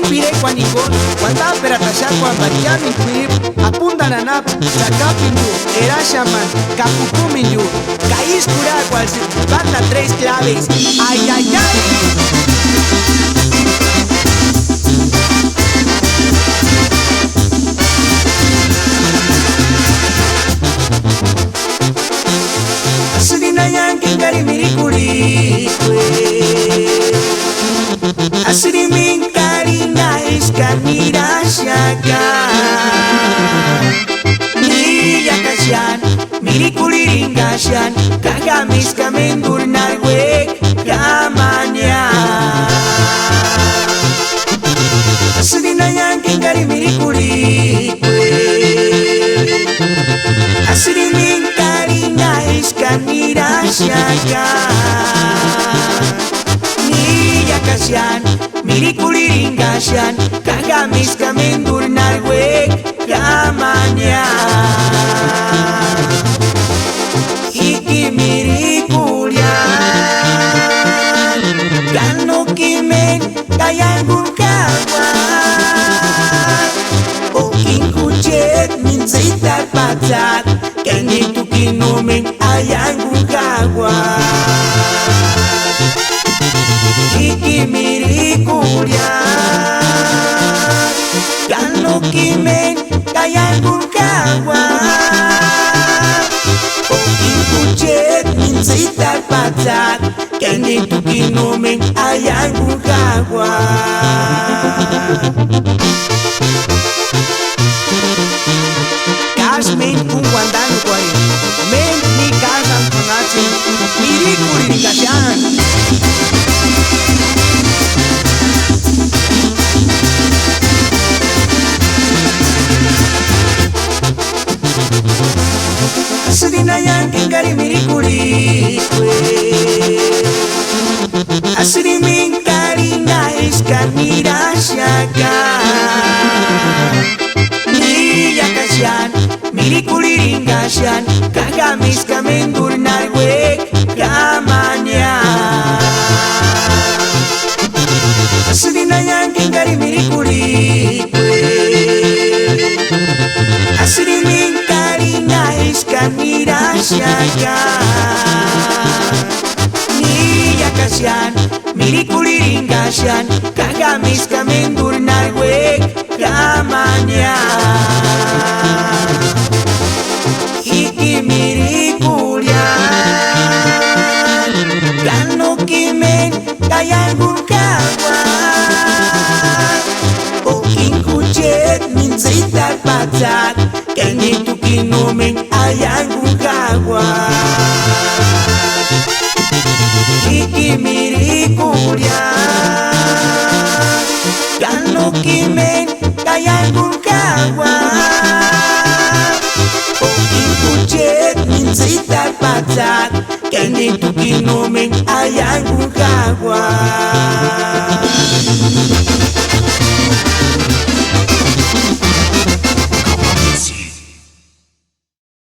pire cuanico, cuanta peratashak cuambatiami cuip, apuntan a nap, sacapinyu, era shaman, capucuminyu, caís cura cual se banda tres claves, ay ay ay. Asirinayan kingari mirikuri asiri min karina iskan mirashaka Miriya kasyan, mirikuri ringasyan Kagamis kamendur narwek kamanya Asirinayan kingari mirikuri asiri min karina iskan mirashaka Kasyan, mirikuli ringasyan Kagamis kamendur narwek kamanya Iki mirikulian Gano kimen kayangun kawan Oking kucet min zitar patat Kengitu kinomeng ayangun kawan Iki mirikulian Gano kimen kayangun kawan Oking kucet min zitar patat Kengitu kinomeng ayangun kawan Kasmen ungwandano kwari Men ni kasam konatsin Mirikuli kasyan Asirinayan kingari mirikuri asiri min karina iskan mirashaka Miriya kasyan, mirikuli ringasyan Kagamis kamendur narwek kamanya Asirinayan kingari mirikuri asiri min karina iskan mirashaka Miriya kasyan, mirikuli ringasyan Kagamis kamendur narwek kamanya Iki mirikulian Gano kimen kayangun kawan Oking kucet min zitar patat Kengitu kinomeng ayangun kawan Iki mirikulian Gano kimen kayangun kawan Oking kucet min zitar patat Kengitu kinomeng ayangun kawan